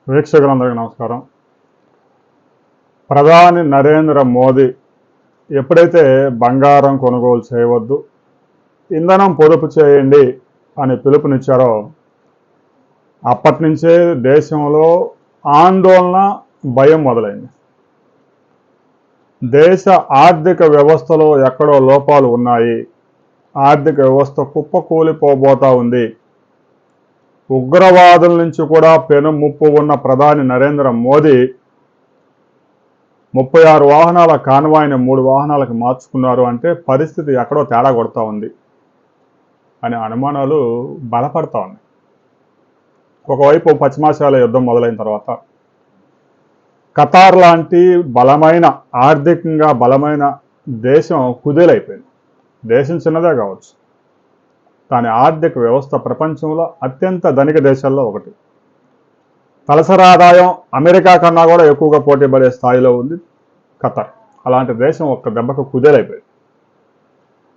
వీక్షకులందరికీ నమస్కారం. ప్రధాని నరేంద్ర మోదీ ఎప్పుడైతే బంగారం కొనుగోలు చేయవద్దు, ఇంధనం పొదుపు చేయండి అని పిలుపునిచ్చారో అప్పటి నుంచే దేశంలో ఆందోళన, భయం మొదలైంది. దేశ ఆర్థిక వ్యవస్థలో ఎక్కడో లోపాలు ఉన్నాయి, ఆర్థిక వ్యవస్థ కుప్పకూలిపోబోతా ఉంది, ఉగ్రవాదుల నుంచి కూడా పెను ముప్పు ఉన్న ప్రధాని నరేంద్ర మోదీ 36 వాహనాల కాన్వాయ్ని 3 వాహనాలకు మార్చుకున్నారు అంటే పరిస్థితి ఎక్కడో తేడా కొడతా ఉంది అనే అనుమానాలు బలపడతా ఉన్నాయి. ఒకవైపు పశ్చిమాసియాలో యుద్ధం మొదలైన తర్వాత ఖతార్ లాంటి బలమైన, ఆర్థికంగా బలమైన దేశం కుదేలైపోయింది. దేశం చిన్నదే కావచ్చు, దాని ఆర్థిక వ్యవస్థ ప్రపంచంలో అత్యంత ధనిక దేశాల్లో ఒకటి. తలసరి ఆదాయం అమెరికా కన్నా కూడా ఎక్కువగా పోటీ పడే స్థాయిలో ఉంది ఖతార్. అలాంటి దేశం ఒక్క దెబ్బకు కుదేలైపోయింది.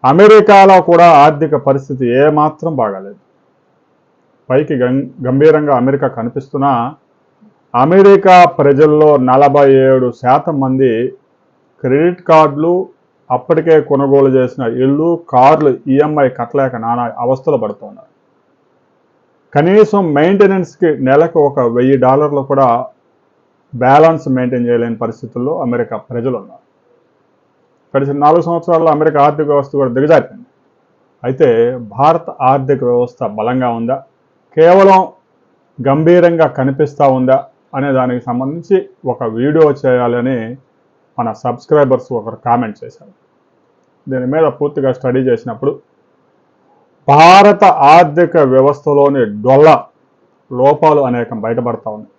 అమెరికాలో కూడా ఆర్థిక పరిస్థితి ఏమాత్రం బాగాలేదు. పైకి గంభీరంగా అమెరికా కనిపిస్తున్నా అమెరికా ప్రజల్లో 47% మంది క్రెడిట్ కార్డులు, అప్పటికే కొనుగోలు చేసిన ఇళ్ళు, కార్లు ఈఎంఐ కట్టలేక నానా అవస్థలు పడుతున్నారు. కనీసం మెయింటెనెన్స్కి నెలకు ఒక $1000 కూడా బ్యాలెన్స్ మెయింటైన్ చేయలేని పరిస్థితుల్లో అమెరికా ప్రజలు ఉన్నారు. గడిచిన 4 సంవత్సరాల్లో అమెరికా ఆర్థిక వ్యవస్థ కూడా దిగజారిపోయింది. అయితే భారత ఆర్థిక వ్యవస్థ బలంగా ఉందా, కేవలం గంభీరంగా కనిపిస్తూ ఉందా అనే దానికి సంబంధించి ఒక వీడియో చేయాలని మన సబ్స్క్రైబర్స్ ఒకరు కామెంట్ చేశారు. దీని మీద పూర్తిగా స్టడీ చేసినప్పుడు భారత ఆర్థిక వ్యవస్థలోని లోపాలు అనేకం బయటపడతా ఉన్నాయి.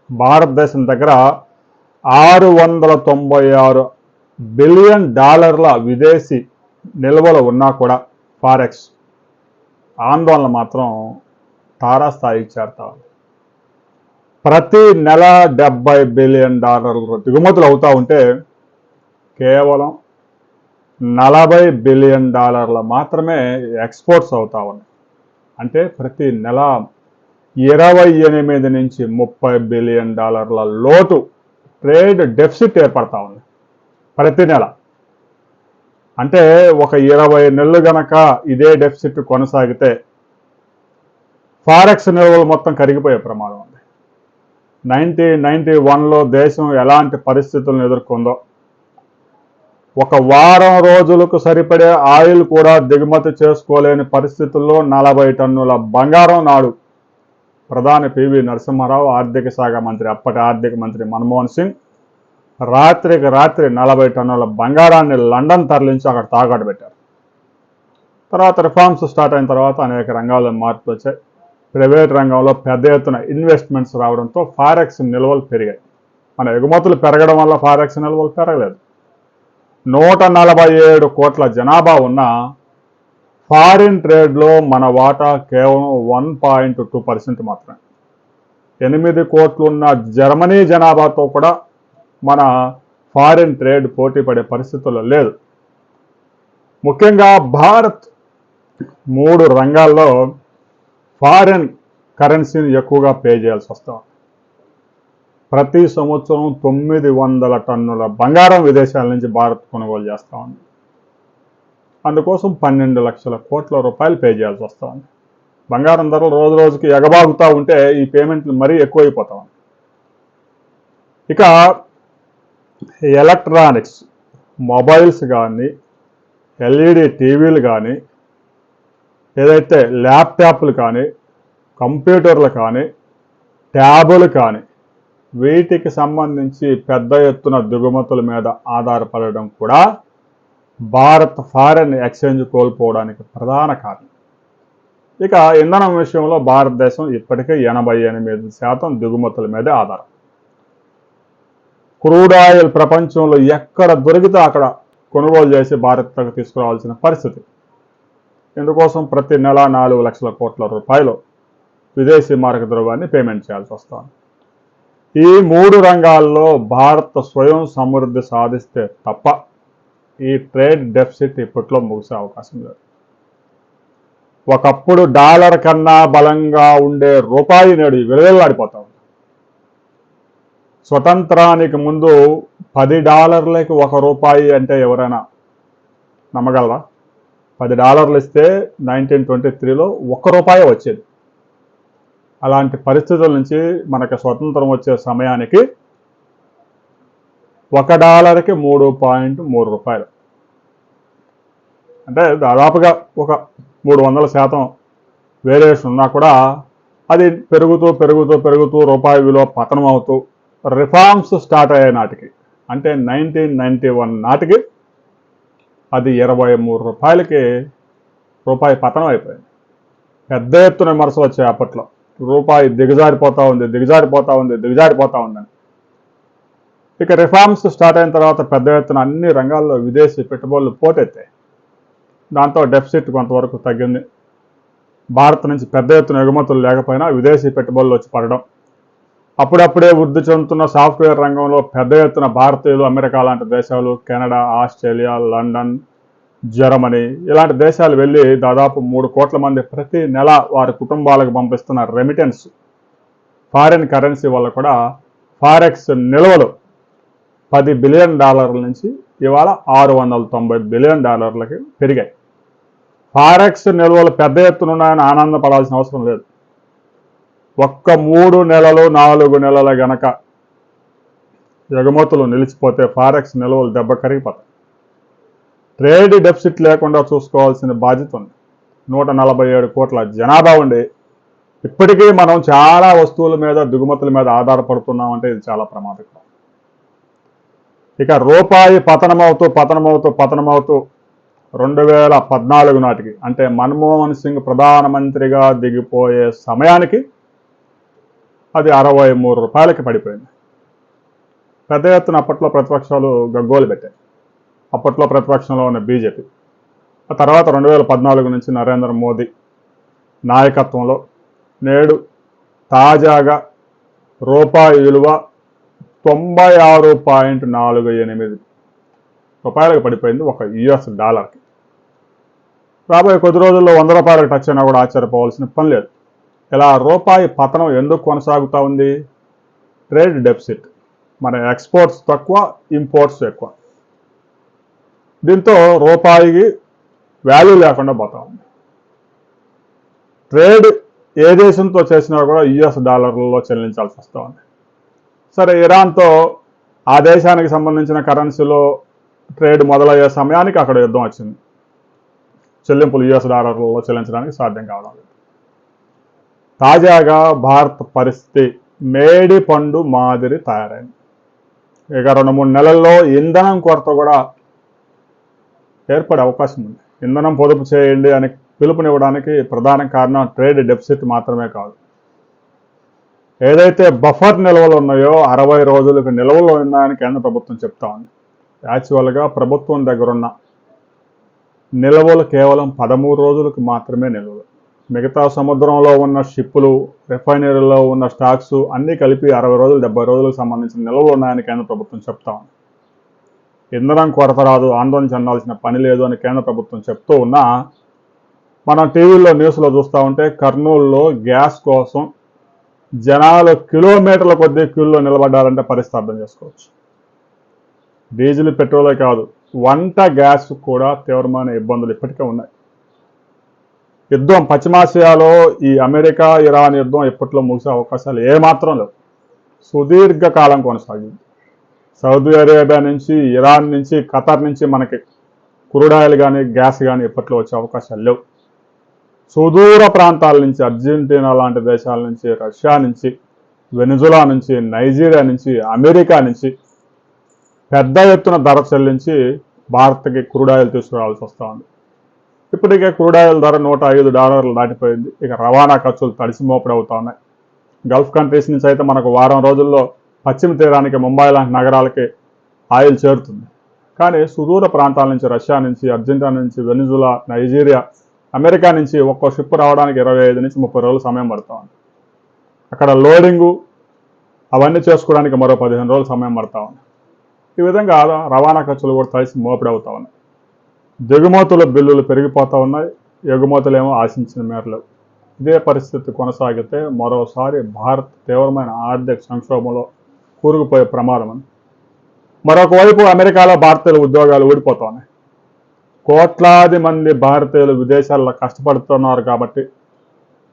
భారతదేశం దగ్గర $696 బిలియన్ విదేశీ నిల్వలు ఉన్నా కూడా ఫారెక్స్ ఆందోళన మాత్రం తారాస్థాయికి చేరుతా ఉంది. ప్రతి నెల $70 బిలియన్ దిగుమతులు అవుతూ ఉంటే కేవలం $40 బిలియన్ మాత్రమే ఎక్స్పోర్ట్స్ అవుతా ఉన్నాయి. అంటే ప్రతి నెల 28 నుంచి 30 బిలియన్ లోటు, ట్రేడ్ డెఫిసిట్ ఏర్పడతా ఉంది ప్రతి నెల. అంటే ఒక 20 నెలలు గనక ఇదే డెఫిసిట్ కొనసాగితే ఫారెక్స్ నిల్వలు మొత్తం కరిగిపోయే ప్రమాదం ఉంది. 1991లో దేశం ఎలాంటి పరిస్థితులను ఎదుర్కొందో, ఒక వారం రోజులకు సరిపడే ఆయిల్ కూడా దిగుమతి చేసుకోలేని పరిస్థితుల్లో 40 టన్నుల బంగారం నాడు ప్రధాని పివి నరసింహారావు, ఆర్థిక శాఖ మంత్రి, అప్పటి ఆర్థిక మంత్రి మన్మోహన్ సింగ్ రాత్రికి రాత్రి 40 టన్నుల బంగారాన్ని లండన్ తరలించి అక్కడ తాకట్టు పెట్టారు. తర్వాత రిఫార్మ్స్ స్టార్ట్ అయిన తర్వాత అనేక రంగాల్లో మార్పులు వచ్చాయి. ప్రైవేట్ రంగంలో పెద్ద ఎత్తున ఇన్వెస్ట్మెంట్స్ రావడంతో ఫారెక్స్ నిల్వలు పెరిగాయి. మన ఎగుమతులు పెరగడం వల్ల ఫారెక్స్ నిల్వలు పెరగలేదు. 147 కోట్ల జనాభా ఉన్న ఫారిన్ ట్రేడ్లో మన వాటా కేవలం 1.2% మాత్రమే. 8 కోట్లు ఉన్న జర్మనీ జనాభాతో కూడా మన ఫారిన్ ట్రేడ్ పోటీ పడే పరిస్థితుల్లో లేదు. ముఖ్యంగా భారత్ 3 రంగాల్లో ఫారిన్ కరెన్సీని ఎక్కువగా పే చేయాల్సి వస్తాం. ప్రతి సంవత్సరం 900 టన్నుల బంగారం విదేశాల నుంచి భారత్ కొనుగోలు చేస్తూ ఉంది. అందుకోసం 12 లక్షల కోట్ల రూపాయలు పే చేయాల్సి వస్తూ ఉంది. బంగారం ధరలు రోజు రోజుకి ఎగబాగుతూ ఉంటే ఈ పేమెంట్లు మరీ ఎక్కువైపోతా ఉంది. ఇక ఎలక్ట్రానిక్స్, మొబైల్స్ కానీ, ఎల్ఈడి టీవీలు కానీ, ఏదైతే ల్యాప్టాప్లు కానీ, కంప్యూటర్లు కానీ, ట్యాబులు కానీ, వీటికి సంబంధించి పెద్ద ఎత్తున దిగుమతుల మీద ఆధారపడడం కూడా భారత్ ఫారెన్ ఎక్స్చేంజ్ కోల్పోవడానికి ప్రధాన కారణం. ఇక ఇంధనం విషయంలో భారతదేశం ఇప్పటికే 88% దిగుమతుల మీదే ఆధారం. క్రూడ్ ఆయిల్ ప్రపంచంలో ఎక్కడ దొరికితే అక్కడ కొనుగోలు చేసి భారత్కు తీసుకురావాల్సిన పరిస్థితి. ఇందుకోసం ప్రతి నెల 4 లక్షల కోట్ల రూపాయలు విదేశీ మార్గ ద్రవ్యాన్ని పేమెంట్ చేయాల్సి వస్తుంది. ఈ 3 రంగాల్లో భారత్ స్వయం సమృద్ధి సాధిస్తే తప్ప ఈ ట్రేడ్ డెఫిసిట్ ఇప్పట్లో ముగిసే అవకాశం లేదు. ఒకప్పుడు డాలర్ కన్నా బలంగా ఉండే రూపాయి నేడు విలువలాడిపోతా ఉంది. స్వతంత్రానికి ముందు $10కి ₹1 అంటే ఎవరైనా నమ్మగలరా? $10 ఇస్తే 1923లో ₹1 వచ్చేది. అలాంటి పరిస్థితుల నుంచి మనకి స్వతంత్రం వచ్చే సమయానికి $1కి ₹3.3. అంటే దాదాపుగా ఒక 300% వేరియేషన్ ఉన్నా కూడా అది పెరుగుతూ పెరుగుతూ పెరుగుతూ రూపాయి విలువ పతనం అవుతూ రిఫార్మ్స్ స్టార్ట్ అయ్యే నాటికి అంటే 1991 నాటికి అది ₹23కి రూపాయి పతనం అయిపోయింది. పెద్ద ఎత్తున విమర్శలు వచ్చాయి అప్పట్లో. రూపాయి దిగజారిపోతూ ఉందని. ఇక రిఫార్మ్స్ స్టార్ట్ అయిన తర్వాత పెద్ద ఎత్తున అన్ని రంగాల్లో విదేశీ పెట్టుబడులు పోటెత్తాయి. దాంతో డెఫిసిట్ కొంతవరకు తగ్గింది. భారత్ నుంచి పెద్ద ఎత్తున ఎగుమతులు లేకపోయినా విదేశీ పెట్టుబడులు వచ్చి పడడం, అప్పుడప్పుడే వృద్ధి చెందుతున్న సాఫ్ట్వేర్ రంగంలో పెద్ద ఎత్తున భారతీయులు అమెరికా లాంటి దేశాలు, కెనడా, ఆస్ట్రేలియా, లండన్, జర్మనీ ఇలాంటి దేశాలు వెళ్ళి దాదాపు 3 కోట్ల మంది ప్రతి నెల వారి కుటుంబాలకు పంపిస్తున్న రెమిటెన్స్ ఫారిన్ కరెన్సీ వల్ల కూడా ఫారెక్స్ నిల్వలు $10 బిలియన్ నుంచి ఇవాళ $690 బిలియన్ పెరిగాయి. ఫారెక్స్ నిల్వలు పెద్ద ఎత్తున ఉన్నాయని ఆనందపడాల్సిన అవసరం లేదు. ఒక్క 3 నెలలు 4 నెలల గనక ఎగుమతులు నిలిచిపోతే ఫారెక్స్ నిల్వలు దెబ్బ కరిగిపోతాయి. ట్రేడ్ డెఫిసిట్ లేకుండా చూసుకోవాల్సిన బాధ్యత ఉంది. 147 కోట్ల జనాభా ఉండి ఇప్పటికీ మనం చాలా వస్తువుల మీద దిగుమతుల మీద ఆధారపడుతున్నామంటే ఇది చాలా ప్రమాదకరం. ఇక రూపాయి పతనమవుతూ 2014 నాటికి అంటే మన్మోహన్ సింగ్ ప్రధానమంత్రిగా దిగిపోయే సమయానికి అది ₹63కి పడిపోయింది. పెద్ద ఎత్తున అప్పట్లో ప్రతిపక్షాలు గగ్గోలు పెట్టాయి. అప్పట్లో ప్రతిపక్షంలో ఉన్న బీజేపీ. ఆ తర్వాత 2014 నుంచి నరేంద్ర మోదీ నాయకత్వంలో నేడు తాజాగా రూపాయి విలువ $96.48 పడిపోయింది ఒక $1. రాబోయే కొద్ది రోజుల్లో ₹100కి టచ్ అయినా కూడా ఆశ్చర్యపోవాల్సిన పని లేదు. ఇలా రూపాయి పతనం ఎందుకు కొనసాగుతూ ఉంది? Trade deficit. మన ఎక్స్పోర్ట్స్ తక్కువ, ఇంపోర్ట్స్ ఎక్కువ. దీంతో రూపాయికి వాల్యూ లేకుండా పోతా ఉంది. ట్రేడ్ ఏ దేశంతో చేసినా కూడా $లలో చెల్లించాల్సి వస్తూ ఉంది. సరే, ఇరాన్తో ఆ దేశానికి సంబంధించిన కరెన్సీలో ట్రేడ్ మొదలయ్యే సమయానికి అక్కడ యుద్ధం వచ్చింది. చెల్లింపులు $లలో చెల్లించడానికి సాధ్యం కావడం లేదు. తాజాగా భారత్ పరిస్థితి మేడి పండు మాదిరి తయారైంది. ఇక 2-3 నెలల్లో ఇంధనం కొరత కూడా ఏర్పడే అవకాశం ఉంది. ఇంధనం పొదుపు చేయండి అని పిలుపునివ్వడానికి ప్రధాన కారణం ట్రేడ్ డెఫిసిట్ మాత్రమే కాదు. ఏదైతే బఫర్ నిల్వలు ఉన్నాయో 60 రోజులకు నిల్వలు ఉన్నాయని కేంద్ర ప్రభుత్వం చెప్తా ఉంది. యాక్చువల్గా ప్రభుత్వం దగ్గరున్న నిల్వలు కేవలం 13 రోజులకు మాత్రమే నిల్వలు. మిగతా సముద్రంలో ఉన్న షిప్పులు, రిఫైనరీలో ఉన్న స్టాక్స్ అన్నీ కలిపి 60 రోజులు 70 రోజులకు సంబంధించిన నిల్వలు ఉన్నాయని కేంద్ర ప్రభుత్వం చెప్తా ఉంది. ఇంధనం కొరత రాదు, ఆందోళన చెందాల్సిన పని లేదు అని కేంద్ర ప్రభుత్వం చెప్తూ ఉన్నా మనం టీవీలో న్యూస్లో చూస్తూ ఉంటే కర్నూలులో గ్యాస్ కోసం జనాలు కిలోమీటర్ల కొద్దీ క్యూల్లో నిలబడ్డారంటే పరిస్థితి అర్థం చేసుకోవచ్చు. డీజిల్, పెట్రోలే కాదు, వంట గ్యాస్ కూడా తీవ్రమైన ఇబ్బందులు ఇప్పటికే ఉన్నాయి. యుద్ధం పశ్చిమాసియాలో ఈ అమెరికా ఇరాన్ యుద్ధం ఎప్పట్లో ముగిసే అవకాశాలు ఏమాత్రం లేవు. సుదీర్ఘకాలం కొనసాగింది. సౌదీ అరేబియా నుంచి, ఇరాన్ నుంచి, ఖతర్ నుంచి మనకి క్రూడ్ ఆయిల్ కానీ గ్యాస్ కానీ ఎప్పట్లో వచ్చే అవకాశాలు లేవు. సుదూర ప్రాంతాల నుంచి, అర్జెంటీనా లాంటి దేశాల నుంచి, రష్యా నుంచి, వెనిజులా నుంచి, నైజీరియా నుంచి, అమెరికా నుంచి పెద్ద ఎత్తున ధర చెల్లించి భారత్కి క్రూడ్ ఆయిల్ తీసుకురావాల్సి వస్తూ ఉంది. ఇప్పటికే క్రూడ్ ఆయిల్ ధర $105 దాటిపోయింది. ఇక రవాణా ఖర్చులు తడిసి మోపడి అవుతా ఉన్నాయి. గల్ఫ్ కంట్రీస్ నుంచి అయితే మనకు వారం రోజుల్లో పశ్చిమ తీరానికి, ముంబై లాంటి నగరాలకి ఆయిల్ చేరుతుంది. కానీ సుదూర ప్రాంతాల నుంచి, రష్యా నుంచి, అర్జెంటీనా నుంచి, వెనిజులా, నైజీరియా, అమెరికా నుంచి ఒక్కో షిప్ రావడానికి 25 నుంచి 30 రోజులు సమయం పడుతూ ఉంది. అక్కడ లోడింగు అవన్నీ చేసుకోవడానికి మరో 15 రోజులు సమయం పడుతూ ఉంది. ఈ విధంగా రవాణా ఖర్చులు కూడా తడిసి మోపిడి అవుతా ఉన్నాయి. దిగుమతుల బిల్లులు పెరిగిపోతూ ఉన్నాయి. ఎగుమతులేమో ఆశించిన మేరలు. ఇదే పరిస్థితి కొనసాగితే మరోసారి భారత్ తీవ్రమైన ఆర్థిక సంక్షోభంలో కూరుకుపోయే ప్రమాదం ఉంది. మరొక వైపు అమెరికాలో భారతీయుల ఉద్యోగాలు ఊడిపోతున్నాయి. కోట్లాది మంది భారతీయులు విదేశాల్లో కష్టపడుతున్నారు కాబట్టి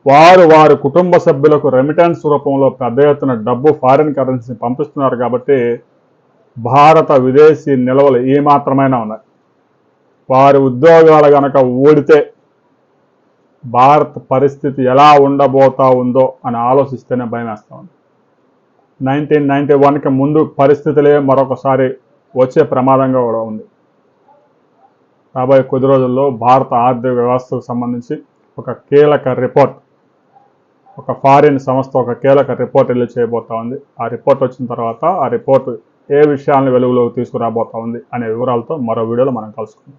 వారి కుటుంబ సభ్యులకు రెమిటెన్స్ రూపంలో పెద్ద ఎత్తున డబ్బు ఫారిన్ కరెన్సీ పంపిస్తున్నారు కాబట్టి భారత విదేశీ నిల్వలు ఏమాత్రమైనా ఉన్నాయి. వారి ఉద్యోగాలు గనక ఊడితే భారత్ పరిస్థితి ఎలా ఉండబోతా ఉందో అని ఆలోచిస్తేనే భయం వేస్తూ ఉంది. 1991కి ముందు పరిస్థితులే మరొకసారి వచ్చే ప్రమాదంగా కూడా ఉంది. రాబోయే కొద్ది రోజుల్లో భారత ఆర్థిక వ్యవస్థకు సంబంధించి ఒక కీలక రిపోర్ట్, ఒక ఫారిన్ సంస్థ ఒక కీలక రిపోర్ట్ రిలీజ్ చేయబోతా ఉంది. ఆ రిపోర్ట్ వచ్చిన తర్వాత ఆ రిపోర్ట్ ఏ విషయాలను వెలుగులోకి తీసుకురాబోతా ఉంది అనే వివరాలతో మరో వీడియోలో మనం కలుసుకుందాం.